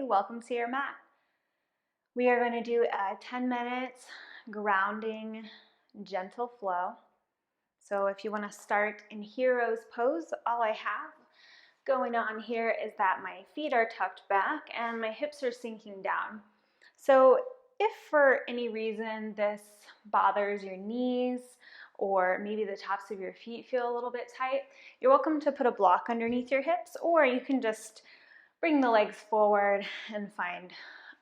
welcome to your mat. We are going to do a 10 minutes grounding gentle flow. So if you want to start in hero's pose, all I have going on here is that my feet are tucked back and my hips are sinking down. So if for any reason this bothers your knees or maybe the tops of your feet feel a little bit tight, you're welcome to put a block underneath your hips, or you can just bring the legs forward and find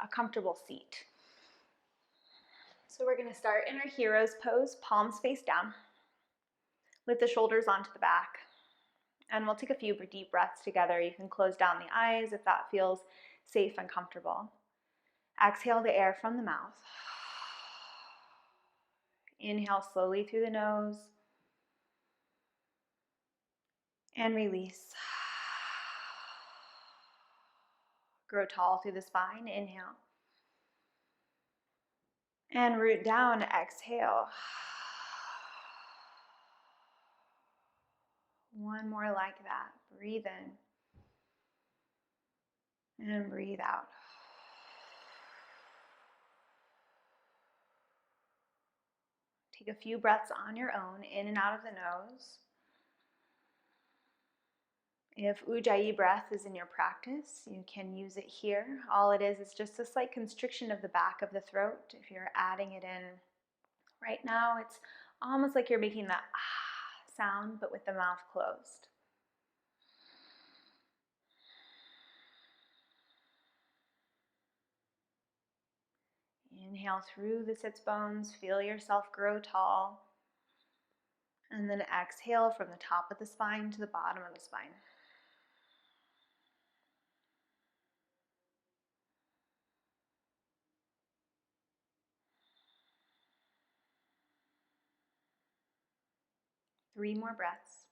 a comfortable seat. So we're going to start in our hero's pose, palms face down. Lift the shoulders onto the back. And we'll take a few deep breaths together. You can close down the eyes if that feels safe and comfortable. Exhale the air from the mouth. Inhale slowly through the nose. And release. Grow tall through the spine. Inhale. And root down. Exhale. One more like that. Breathe in. And breathe out. Take a few breaths on your own, in and out of the nose. If Ujjayi breath is in your practice, you can use it here. All it is just a slight constriction of the back of the throat. If you're adding it in right now, it's almost like you're making that ah sound, but with the mouth closed. Inhale through the sits bones, feel yourself grow tall. And then exhale from the top of the spine to the bottom of the spine. Three more breaths.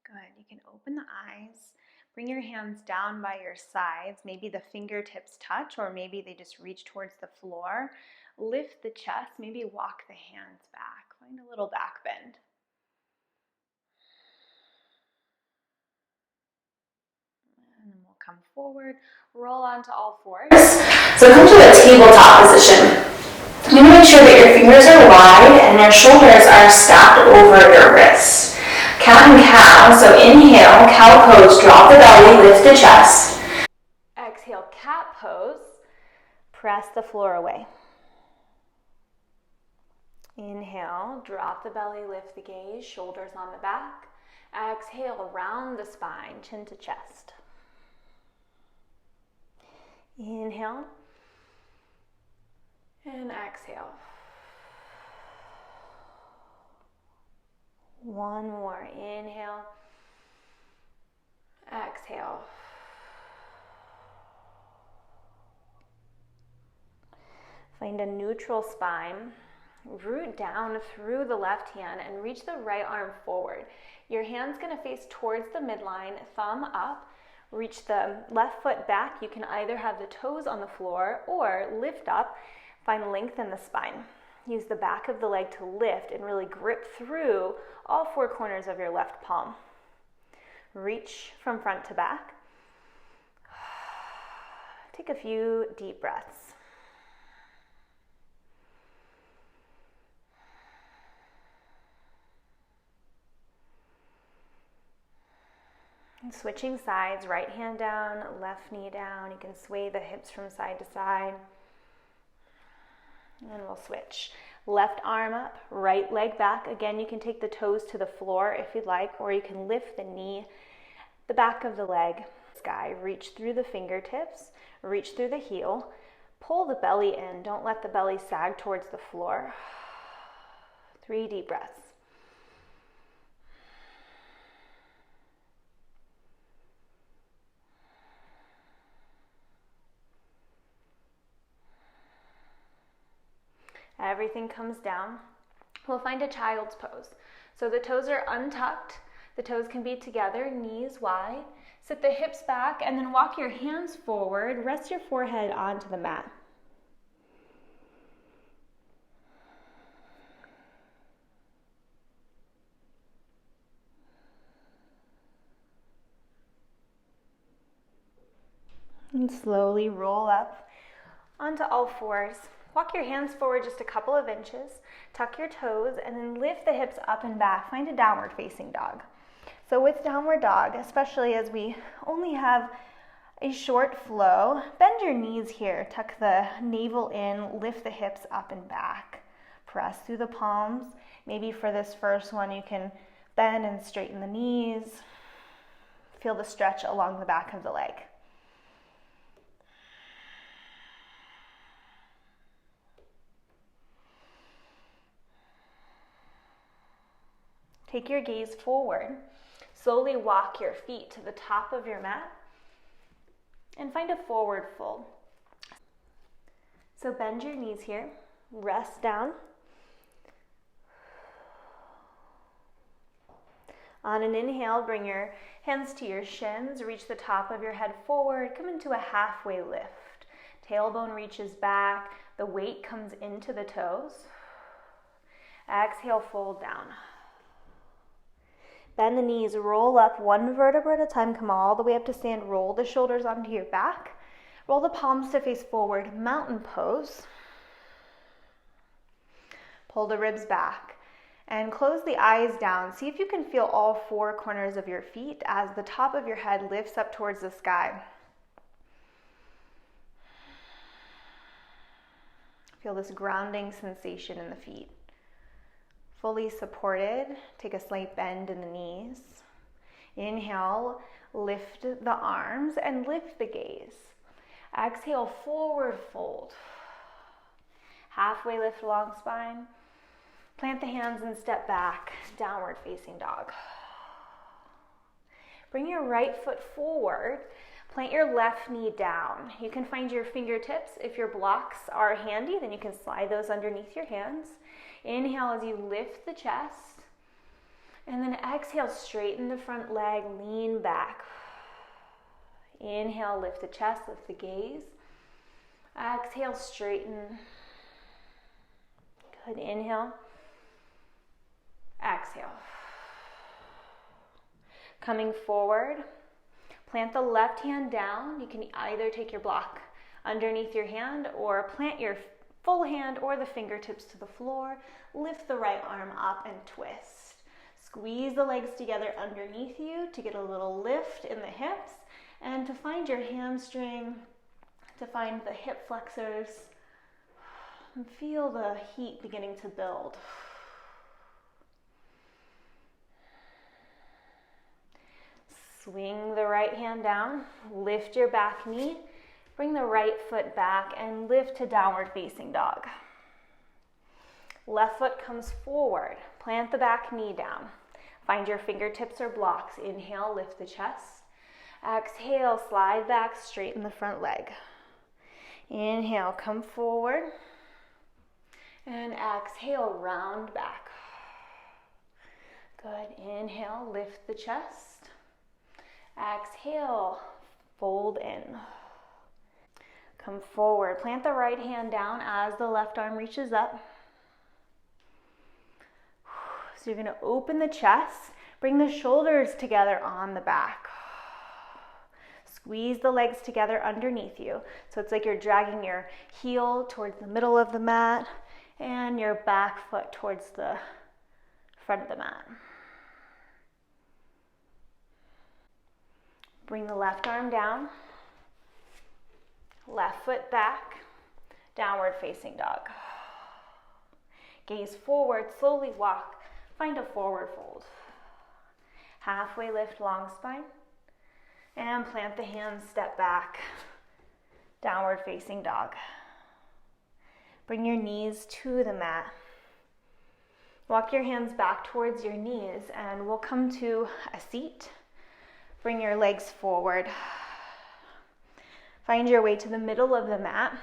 Good. You can open the eyes. Bring your hands down by your sides. Maybe the fingertips touch, or maybe they just reach towards the floor. Lift the chest. Maybe walk the hands back. Find a little back bend. And then we'll come forward. Roll onto all fours. So come to a tabletop position. You want to make sure that your fingers are wide and your shoulders are stacked over your wrists. Cat and cow, so inhale, cow pose, drop the belly, lift the chest. Exhale, cat pose. Press the floor away. Inhale, drop the belly, lift the gaze, shoulders on the back. Exhale, round the spine, chin to chest. Inhale. And exhale. One more. Inhale. Exhale. Find a neutral spine. Root down through the left hand and reach the right arm forward. Your hand's going to face towards the midline, thumb up. Reach the left foot back. You can either have the toes on the floor or lift up. Find length in the spine. Use the back of the leg to lift and really grip through all four corners of your left palm. Reach from front to back. Take a few deep breaths. And switching sides, right hand down, left knee down. You can sway the hips from side to side. And we'll switch. Left arm up, right leg back. Again, you can take the toes to the floor if you'd like, or you can lift the knee, the back of the leg. Sky, reach through the fingertips, reach through the heel, pull the belly in. Don't let the belly sag towards the floor. 3 deep breaths. Everything comes down. We'll find a child's pose. So the toes are untucked, The toes can be together, knees wide. Sit the hips back and then walk your hands forward. Rest your forehead onto the mat. And slowly roll up onto all fours. Walk your hands forward just a couple of inches. Tuck your toes and then lift the hips up and back. Find a downward facing dog. So with downward dog, especially as we only have a short flow, bend your knees here. Tuck the navel in, lift the hips up and back. Press through the palms. Maybe for this first one, you can bend and straighten the knees. Feel the stretch along the back of the leg. Take your gaze forward. Slowly walk your feet to the top of your mat and find a forward fold. So bend your knees here, rest down. On an inhale, bring your hands to your shins, reach the top of your head forward, come into a halfway lift. Tailbone reaches back, the weight comes into the toes. Exhale, fold down. Bend the knees, roll up one vertebra at a time, come all the way up to stand, roll the shoulders onto your back. Roll the palms to face forward, mountain pose. Pull the ribs back and close the eyes down. See if you can feel all four corners of your feet as the top of your head lifts up towards the sky. Feel this grounding sensation in the feet. Fully supported, take a slight bend in the knees. Inhale, lift the arms and lift the gaze. Exhale, forward fold. Halfway lift, long spine. Plant the hands and step back, downward facing dog. Bring your right foot forward. Plant your left knee down. You can find your fingertips. If your blocks are handy, then you can slide those underneath your hands. Inhale as you lift the chest. And then exhale, straighten the front leg, lean back. Inhale, lift the chest, lift the gaze. Exhale, straighten. Good, inhale. Exhale. Coming forward, plant the left hand down. You can either take your block underneath your hand or plant your full hand or the fingertips to the floor. Lift the right arm up and twist. Squeeze the legs together underneath you to get a little lift in the hips and to find your hamstring, to find the hip flexors, and feel the heat beginning to build. Swing the right hand down, lift your back knee, bring the right foot back and lift to downward facing dog. Left foot comes forward, plant the back knee down. Find your fingertips or blocks. Inhale, lift the chest. Exhale, slide back, straighten the front leg. Inhale, come forward. And exhale, round back. Good, inhale, lift the chest. Exhale, fold in. Come forward, plant the right hand down as the left arm reaches up. So you're going to open the chest, bring the shoulders together on the back. Squeeze the legs together underneath you. So it's like you're dragging your heel towards the middle of the mat and your back foot towards the front of the mat. Bring the left arm down, left foot back, downward facing dog. Gaze forward, slowly walk, find a forward fold. Halfway lift, long spine, and plant the hands, step back, downward facing dog. Bring your knees to the mat. Walk your hands back towards your knees and we'll come to a seat. Bring your legs forward. Find your way to the middle of the mat.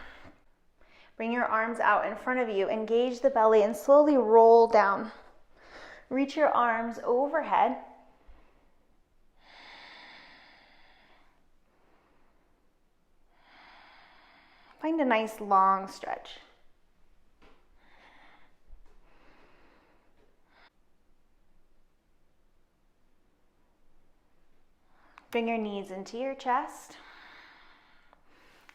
Bring your arms out in front of you. Engage the belly and slowly roll down. Reach your arms overhead. Find a nice long stretch. Bring your knees into your chest.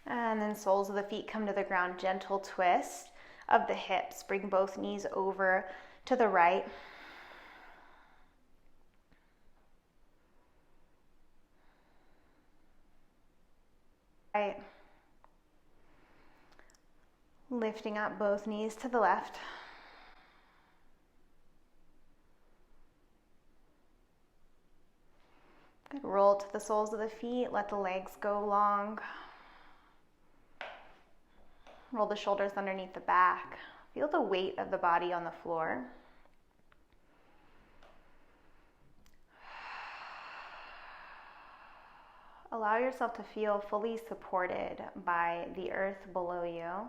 And then soles of the feet come to the ground. Gentle twist of the hips. Bring both knees over to the right. Right. Lifting up both knees to the left. Good. Roll to the soles of the feet. Let the legs go long. Roll the shoulders underneath the back. Feel the weight of the body on the floor. Allow yourself to feel fully supported by the earth below you.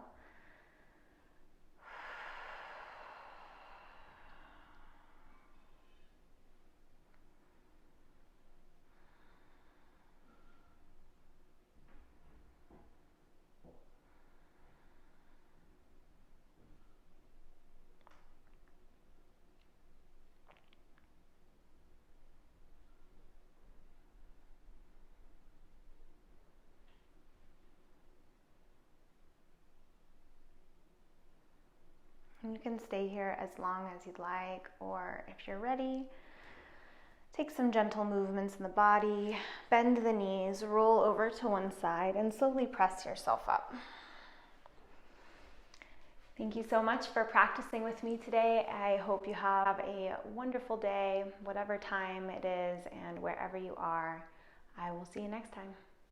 You can stay here as long as you'd like, or if you're ready, take some gentle movements in the body, bend the knees, roll over to one side, and slowly press yourself up. Thank you so much for practicing with me today. I hope you have a wonderful day, whatever time it is, and wherever you are. I will see you next time.